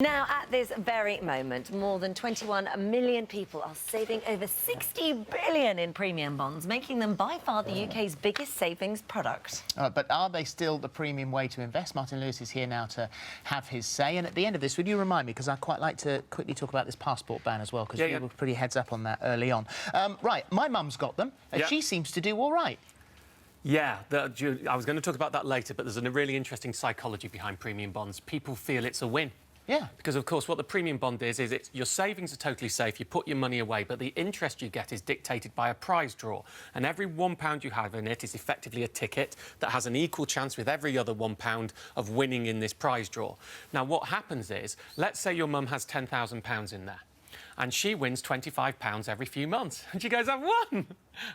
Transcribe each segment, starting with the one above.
Now, at this very moment, more than 21 million people are saving over 60 billion in premium bonds, making them by far the UK's biggest savings product. But are they still the premium way to invest? Martin Lewis is here now to have his say. And at the end of this, would you remind me, because I'd quite like to quickly talk about this passport ban as well, because we were pretty heads up on that early on. Right, my mum's got them, and she seems to do all right. Yeah, I was going to talk about that later, but there's a really interesting psychology behind premium bonds. People feel it's a win. Yeah. Because, of course, what the premium bond is your savings are totally safe, you put your money away, but the interest you get is dictated by a prize draw. And every £1 you have in it is effectively a ticket that has an equal chance with every other £1 of winning in this prize draw. Now, what happens is, let's say your mum has £10,000 in there, and she wins £25 every few months. And she goes, I've won!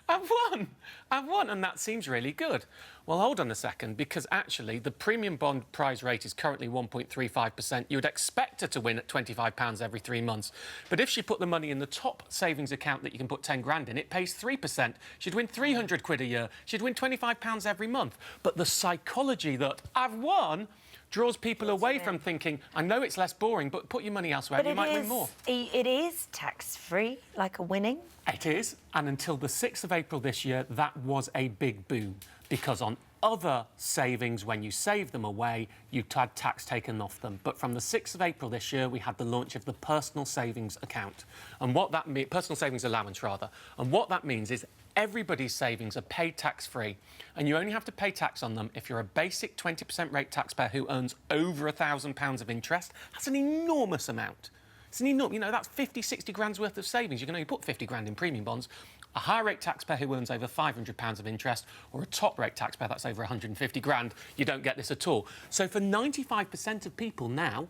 I've won! I've won! And that seems really good. Well, hold on a second, because actually the premium bond prize rate is currently 1.35%. You would expect her to win at £25 every 3 months. But if she put the money in the top savings account that you can put 10 grand in, it pays 3%. She'd win 300 quid a year. She'd win £25 every month. But the psychology that I've won draws people away from thinking, I know it's less boring, but put your money elsewhere and you might win more. It is tax-free, like a winning. It is, and until the 6th of April this year, that was a big boom, because on other savings, when you save them away, you had tax taken off them. But from the 6th of April this year, we had the launch of the personal savings account. And what that means, personal savings allowance, rather. And what that means is everybody's savings are paid tax-free, and you only have to pay tax on them if you're a basic 20% rate taxpayer who earns over £1,000 of interest. That's an enormous amount. It's an enormous, you know, that's 50, 60 grand's worth of savings. You can only put 50 grand in premium bonds. A high-rate taxpayer who earns over £500 of interest, or a top-rate taxpayer that's over 150 grand, you don't get this at all. So for 95% of people now,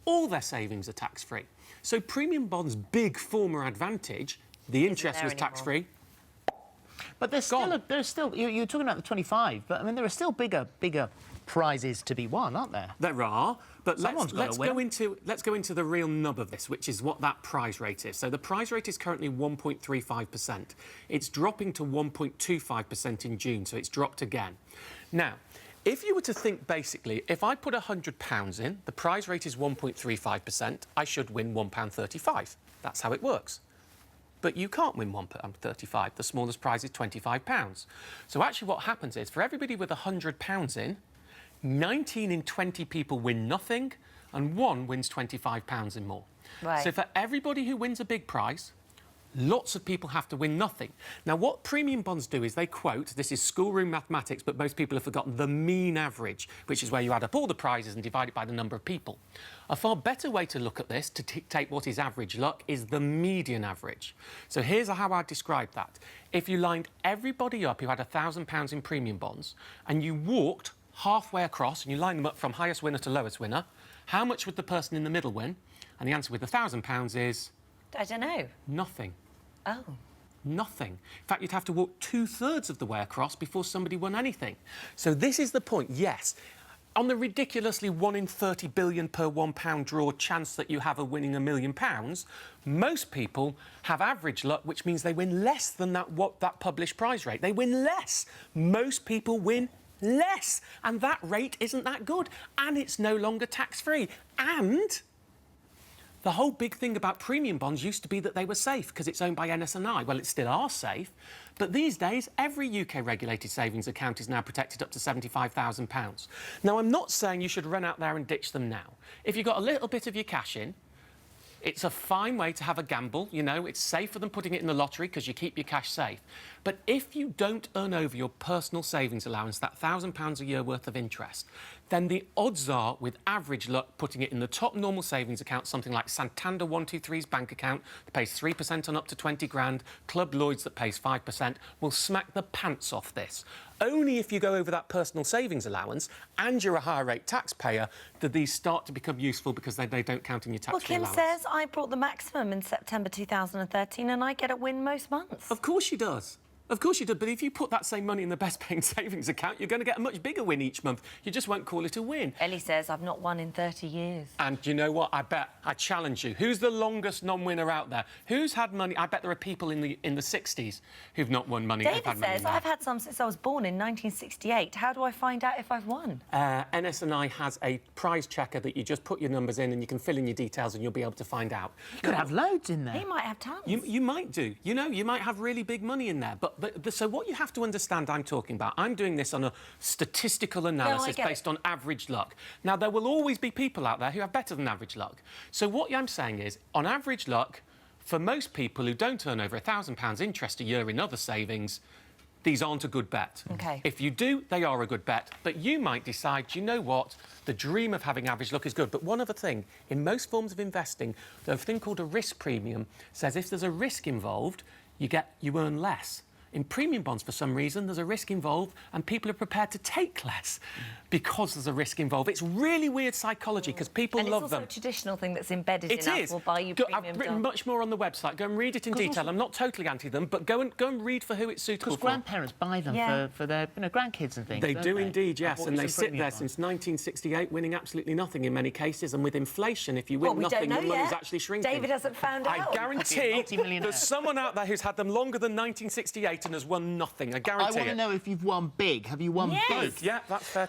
all their savings are tax-free. So premium bonds' big former advantage, the interest was tax-free. But there's still, you're talking about the 25, but I mean, there are still bigger prizes to be won, aren't there? There are, but let's go into the real nub of this, which is what that prize rate is. So the prize rate is currently 1.35%. It's dropping to 1.25% in June, so it's dropped again. Now, if you were to think basically, if I put £100 in, the prize rate is 1.35%, I should win £1.35. That's how it works. But you can't win £1.35. The smallest prize is £25. So actually what happens is, for everybody with £100 in, 19 in 20 people win nothing, and 1 wins £25 and more. Right. So for everybody who wins a big prize, lots of people have to win nothing. Now, what premium bonds do is they quote, this is schoolroom mathematics, but most people have forgotten, the mean average, which is where you add up all the prizes and divide it by the number of people. A far better way to look at this, to take what is average luck, is the median average. So here's how I describe that. If you lined everybody up who had £1,000 in premium bonds, and you walked halfway across, and you line them up from highest winner to lowest winner, how much would the person in the middle win? And the answer with £1,000 is... I don't know. Nothing. Oh. Nothing. In fact, you'd have to walk 2/3 of the way across before somebody won anything. So this is the point, yes. On the ridiculously 1 in 30 billion per £1 draw chance that you have of winning £1 million, most people have average luck, which means they win less than that published prize rate. They win less. Most people win less. And that rate isn't that good. And it's no longer tax-free. And the whole big thing about premium bonds used to be that they were safe because it's owned by NS&I. Well, it still are safe, but these days, every UK-regulated savings account is now protected up to £75,000. Now, I'm not saying you should run out there and ditch them now. If you've got a little bit of your cash in, it's a fine way to have a gamble, you know, it's safer than putting it in the lottery because you keep your cash safe. But if you don't earn over your personal savings allowance, that £1,000 a year worth of interest, then the odds are, with average luck, putting it in the top normal savings account, something like Santander 123's bank account that pays 3% on up to 20 grand, Club Lloyds that pays 5%, will smack the pants off this. Only if you go over that personal savings allowance and you're a higher rate taxpayer do these start to become useful, because they don't count in your tax-free allowance. Well, Kim says I brought the maximum in September 2013 and I get a win most months. Of course she does. Of course you do, but if you put that same money in the best paying savings account, you're going to get a much bigger win each month. You just won't call it a win. Ellie says, I've not won in 30 years. And you know what? I challenge you. Who's the longest non-winner out there? Who's had money? I bet there are people in the 60s who've not won money. David says, I've had some since I was born in 1968. How do I find out if I've won? NS&I has a prize checker that you just put your numbers in and you can fill in your details and you'll be able to find out. You could have loads in there. He might have tons. You might do. You know, you might have really big money in there. So what you have to understand I'm talking about, I'm doing this on a statistical analysis based on average luck. Now, there will always be people out there who have better than average luck. So what I'm saying is, on average luck, for most people who don't earn over £1,000 interest a year in other savings, these aren't a good bet. OK. If you do, they are a good bet. But you might decide, do you know what? The dream of having average luck is good. But one other thing, in most forms of investing, there's a thing called a risk premium. Says if there's a risk involved, you earn less. In premium bonds, for some reason, there's a risk involved and people are prepared to take less because there's a risk involved. It's really weird psychology because people love them. And it's also a traditional thing that's embedded It in is. us. We'll buy you premium I've written bonds. much more on the website. Go and read it in detail. I'm not totally anti them, but go and read for who it's suitable Because for. grandparents buy them for their grandkids and things. They don't do indeed, yes, bought and you they some sit there premium since 1968, winning absolutely nothing in many cases. And with inflation, if you win we nothing, don't know your money's yet. actually shrinking. David hasn't found I out. guarantee Multi-millionaire. there's someone out there who's had them longer than 1968 and has won nothing. I guarantee I want to it. know if you've won big. Have you won Yes. big? Yeah, that's fair.